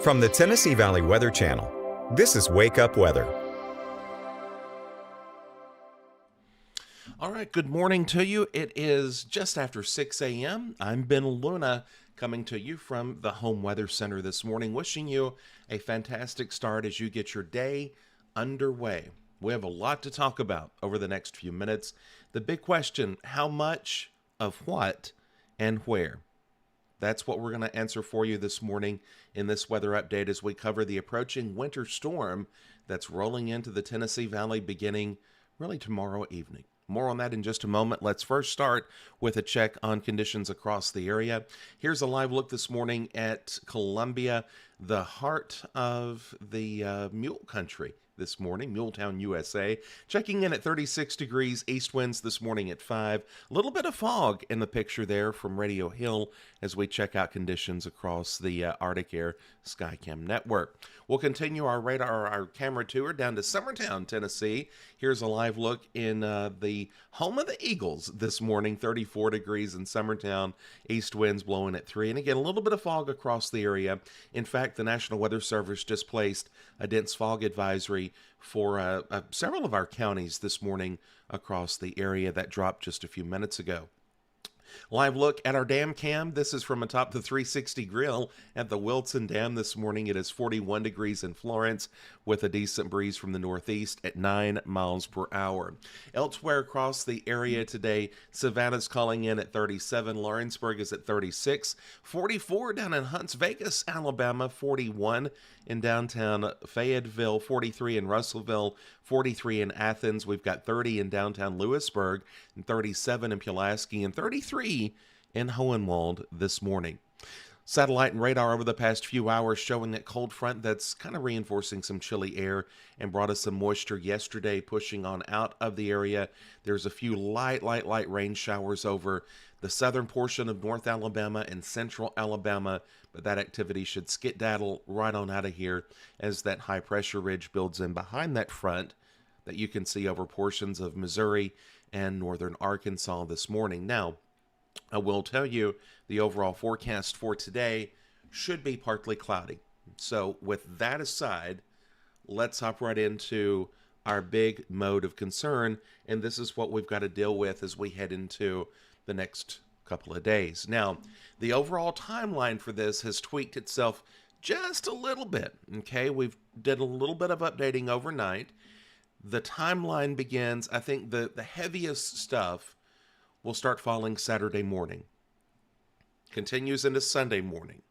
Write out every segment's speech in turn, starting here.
From the Tennessee Valley Weather Channel, this is Wake Up Weather. All right, good morning to you. It is just after 6 a.m. I'm Ben Luna coming to you from the Home Weather Center this morning, wishing you a fantastic start as you get your day underway. We have a lot to talk about over the next few minutes. The big question, how much of what and where? That's what we're going to answer for you this morning in this weather update as we cover the approaching winter storm that's rolling into the Tennessee Valley beginning really tomorrow evening. More on that in just a moment. Let's first start with a check on conditions across the area. Here's a live look this morning at Columbia, the heart of the Mule Country this morning, Muletown, USA. Checking in at 36 degrees, east winds this morning at 5. A little bit of fog in the picture there from Radio Hill as we check out conditions across the Arctic Air Skycam network. We'll continue our camera tour down to Summertown, Tennessee. Here's a live look in the home of the Eagles this morning, 34 degrees in Summertown, east winds blowing at 3. And again, a little bit of fog across the area. In fact, the National Weather Service just placed a dense fog advisory for several of our counties this morning across the area. That dropped just a few minutes ago. Live look at our dam cam. This is from atop the 360 grill at the Wilson Dam this morning. It is 41 degrees in Florence with a decent breeze from the northeast at 9 miles per hour. Elsewhere across the area today, Savannah's calling in at 37. Lawrenceburg is at 36. 44 down in Hunts Vegas, Alabama. 41 in downtown Fayetteville. 43 in Russellville. 43 in Athens. We've got 30 in downtown Lewisburg and 37 in Pulaski and 33 in Hohenwald this morning. Satellite and radar over the past few hours showing that cold front that's kind of reinforcing some chilly air and brought us some moisture yesterday, pushing on out of the area. There's a few light rain showers over the southern portion of North Alabama and central Alabama, but that activity should skedaddle right on out of here as that high pressure ridge builds in behind that front that you can see over portions of Missouri and northern Arkansas this morning. Now, I will tell you the overall forecast for today should be partly cloudy. So with that aside, let's hop right into our big mode of concern, and this is what we've got to deal with as we head into the next couple of days. Now, the overall timeline for this has tweaked itself just a little bit, okay? We've did a little bit of updating overnight. The timeline begins, I think the heaviest stuff will start falling Saturday morning. Continues into Sunday morning.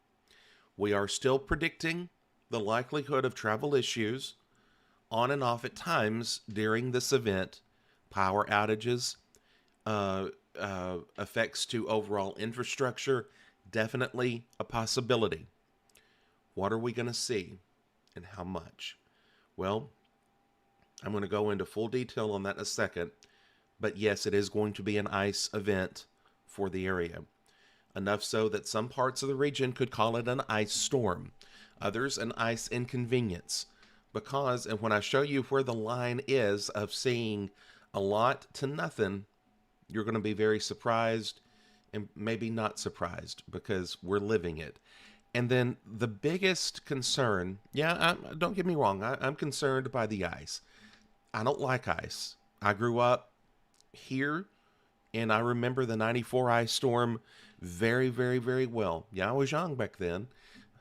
We are still predicting the likelihood of travel issues on and off at times during this event. Power outages, effects to overall infrastructure, definitely a possibility. What are we going to see and how much? Well, I'm going to go into full detail on that in a second. But yes, it is going to be an ice event for the area. Enough so that some parts of the region could call it an ice storm. Others, an ice inconvenience. Because, and when I show you where the line is of seeing a lot to nothing, you're going to be very surprised and maybe not surprised because we're living it. And then the biggest concern, don't get me wrong, I'm concerned by the ice. I don't like ice. I grew up here, and I remember the 94 ice storm very, very, very well. Yeah, I was young back then.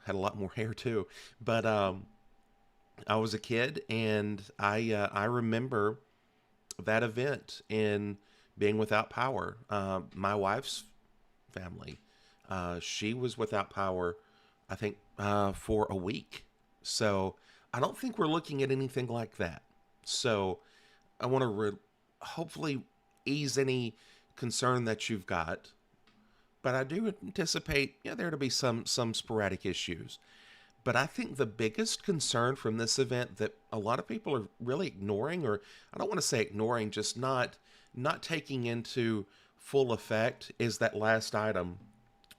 Had a lot more hair too. But I was a kid, and I remember that event and being without power. My wife's family, she was without power, I think, for a week. So I don't think we're looking at anything like that. So I want to hopefully ease any concern that you've got, but I do anticipate there to be some sporadic issues. But I think the biggest concern from this event that a lot of people are really ignoring, or I don't want to say ignoring, just not taking into full effect, is that last item,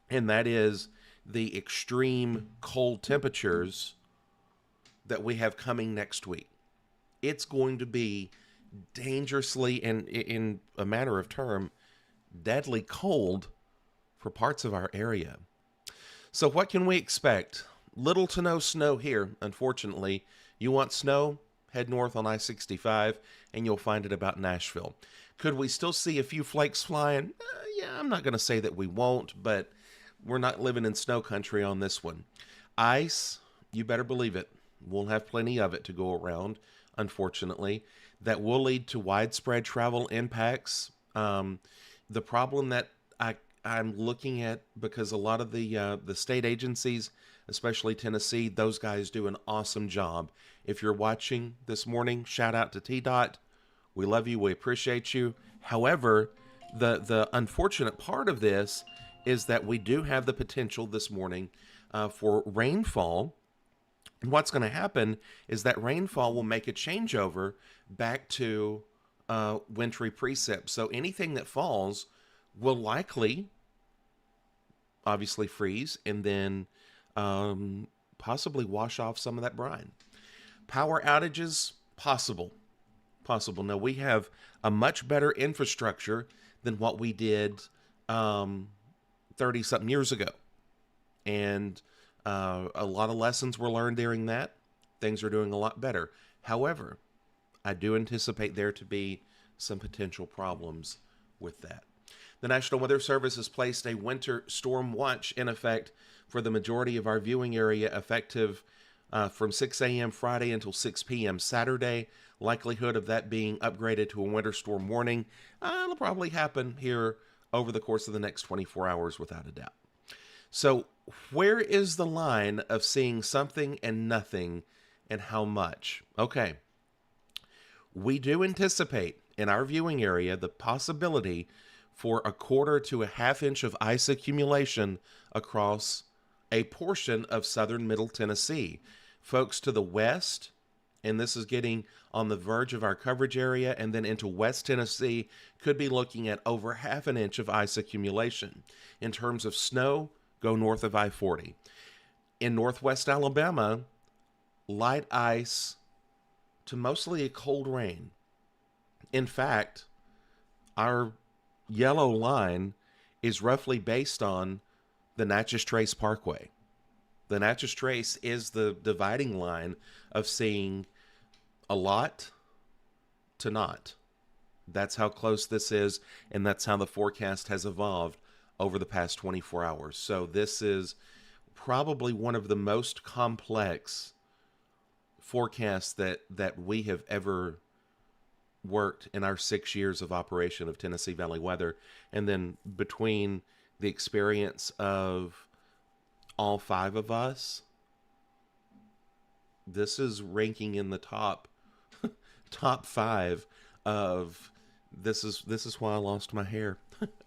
and that is the extreme cold temperatures that we have coming next week. It's going to be dangerously, and in a matter of term, deadly cold for parts of our area. So what can we expect? Little to no snow here, unfortunately. You want snow? Head north on I-65 and you'll find it about Nashville. Could we still see a few flakes flying? Yeah, I'm not going to say that we won't, but we're not living in snow country on this one. Ice, you better believe it. We'll have plenty of it to go around, unfortunately. That will lead to widespread travel impacts. The problem that I'm looking at, because a lot of the state agencies, especially Tennessee, those guys do an awesome job. If you're watching this morning, shout out to TDOT. We love you. We appreciate you. However, the unfortunate part of this is that we do have the potential this morning for rainfall. And what's going to happen is that rainfall will make a changeover back to wintry precip. So anything that falls will likely, obviously, freeze and then possibly wash off some of that brine. Power outages, possible. Now, we have a much better infrastructure than what we did 30-something years ago. And a lot of lessons were learned during that. Things are doing a lot better. However, I do anticipate there to be some potential problems with that. The National Weather Service has placed a winter storm watch in effect for the majority of our viewing area, effective from 6 a.m. Friday until 6 p.m. Saturday. Likelihood of that being upgraded to a winter storm warning, it'll probably happen here over the course of the next 24 hours without a doubt. So where is the line of seeing something and nothing, and how much? Okay. We do anticipate in our viewing area the possibility for a quarter to a half inch of ice accumulation across a portion of southern Middle Tennessee. Folks to the west, and this is getting on the verge of our coverage area, and then into West Tennessee, could be looking at over half an inch of ice accumulation. In terms of snow, go north of I-40. In northwest Alabama, light ice to mostly a cold rain. In fact, our yellow line is roughly based on the Natchez Trace Parkway. The Natchez Trace is the dividing line of seeing a lot to not. That's how close this is, and that's how the forecast has evolved over the past 24 hours. So this is probably one of the most complex forecasts that we have ever worked in our 6 years of operation of Tennessee Valley Weather. And then between the experience of all 5 of us, this is ranking in the top 5 of this is why I lost my hair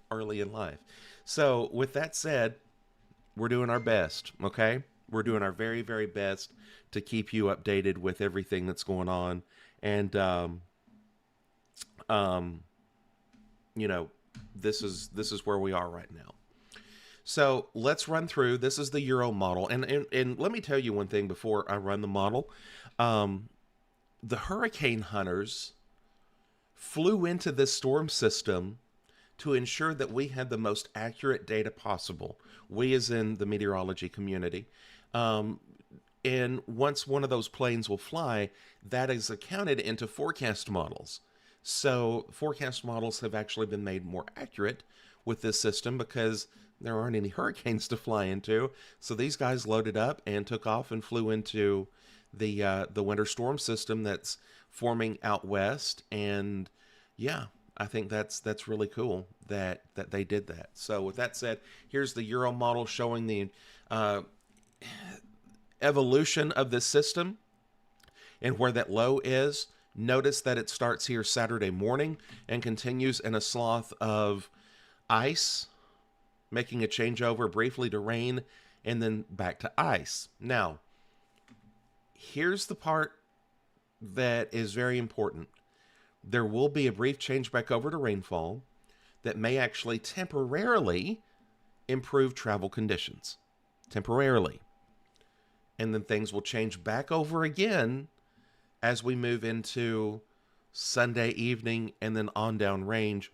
early in life. So with that said, we're doing our best, okay? We're doing our very, very best to keep you updated with everything that's going on. And you know, this is where we are right now. So let's run through. This is the Euro model, and let me tell you one thing before I run the model. The hurricane hunters flew into this storm system to ensure that we had the most accurate data possible. We, as in the meteorology community. And once one of those planes will fly, that is accounted into forecast models. So forecast models have actually been made more accurate with this system because there aren't any hurricanes to fly into. So these guys loaded up and took off and flew into the winter storm system that's forming out west. And yeah, I think that's really cool that they did that. So with that said, here's the Euro model showing the evolution of this system and where that low is. Notice that it starts here Saturday morning and continues in a swath of ice, making a changeover briefly to rain and then back to ice. Now, here's the part that is very important. There will be a brief change back over to rainfall that may actually temporarily improve travel conditions. Temporarily. And then things will change back over again as we move into Sunday evening and then on down range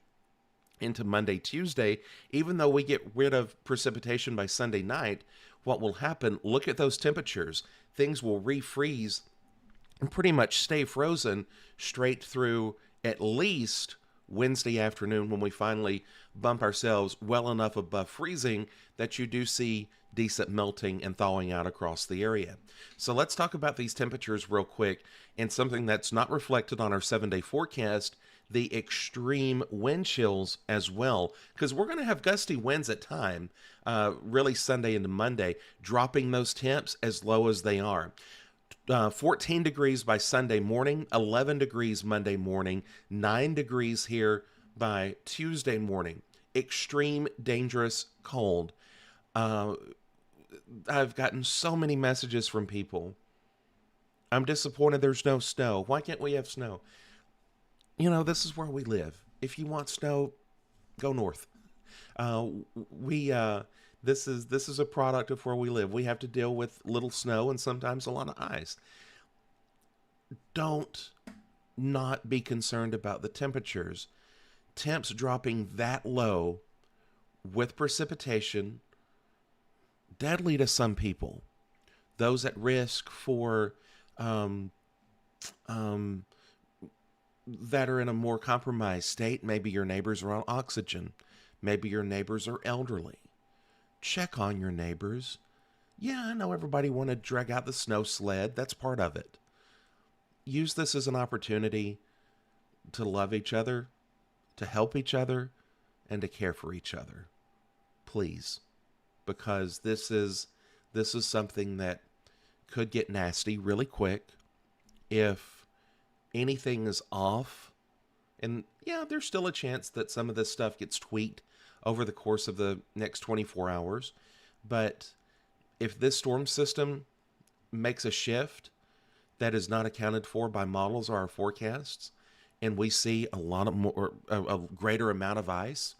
into Monday, Tuesday. Even though we get rid of precipitation by Sunday night, what will happen, look at those temperatures. Things will refreeze and pretty much stay frozen straight through at least Wednesday afternoon, when we finally bump ourselves well enough above freezing that you do see decent melting and thawing out across the area. So let's talk about these temperatures real quick, and something that's not reflected on our 7-day forecast, the extreme wind chills as well, because we're going to have gusty winds at time, really Sunday into Monday, dropping those temps as low as they are. 14 degrees by Sunday morning, 11 degrees Monday morning, 9 degrees here by Tuesday morning. Extreme, dangerous cold. I've gotten so many messages from people. I'm disappointed there's no snow. Why can't we have snow? You know, this is where we live. If you want snow, go north. This is a product of where we live. We have to deal with little snow and sometimes a lot of ice. Don't not be concerned about the temperatures. Temps dropping that low with precipitation, deadly to some people. Those at risk for that are in a more compromised state. Maybe your neighbors are on oxygen. Maybe your neighbors are elderly. Check on your neighbors. Yeah, I know everybody want to drag out the snow sled. That's part of it. Use this as an opportunity to love each other, to help each other, and to care for each other. Please. Because this is something that could get nasty really quick if anything is off. And yeah, there's still a chance that some of this stuff gets tweaked over the course of the next 24 hours. But if this storm system makes a shift that is not accounted for by models or our forecasts, and we see a greater amount of ice,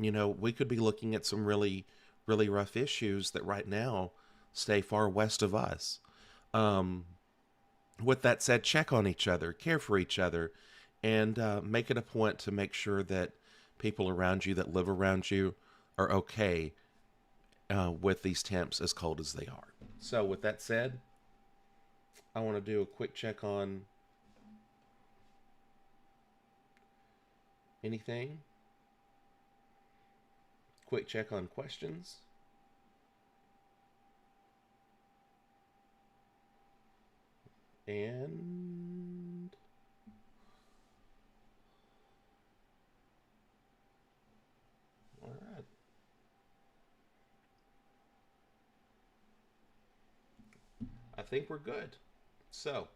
you know, we could be looking at some really, really rough issues that right now stay far west of us. With that said, check on each other, care for each other, and make it a point to make sure that people around you that live around you are okay with these temps as cold as they are. So with that said, I want to do a quick check on anything. Quick check on questions. And all right. I think we're good. So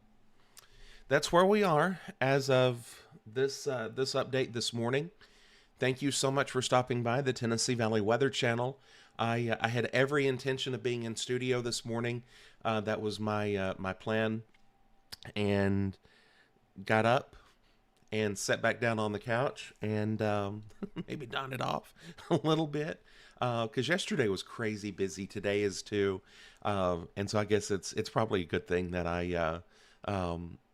that's where we are as of this update this morning. Thank you so much for stopping by the Tennessee Valley Weather Channel. I had every intention of being in studio this morning. That was my plan, and got up and sat back down on the couch and maybe nodded off a little bit because yesterday was crazy busy. Today is too, and so I guess it's probably a good thing that I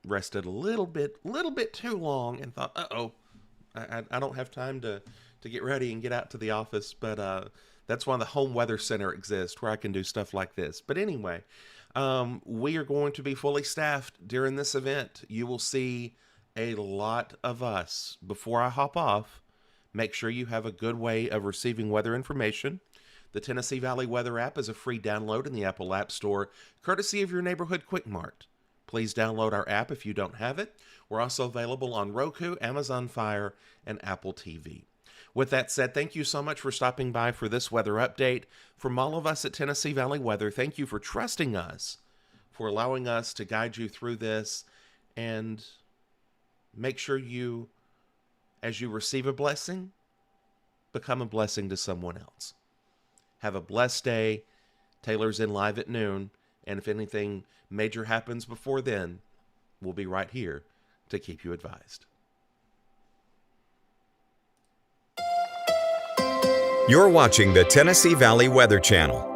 rested a little bit too long and thought, I don't have time to get ready and get out to the office, but that's why the Home Weather Center exists, where I can do stuff like this. But anyway, we are going to be fully staffed during this event. You will see a lot of us. Before I hop off, make sure you have a good way of receiving weather information. The Tennessee Valley Weather app is a free download in the Apple App Store, courtesy of your neighborhood Quick Mart. Please download our app if you don't have it. We're also available on Roku, Amazon Fire, and Apple TV. With that said, thank you so much for stopping by for this weather update. From all of us at Tennessee Valley Weather, thank you for trusting us, for allowing us to guide you through this, and make sure you, as you receive a blessing, become a blessing to someone else. Have a blessed day. Taylor's in live at noon, and if anything major happens before then, we'll be right here to keep you advised. You're watching the Tennessee Valley Weather Channel.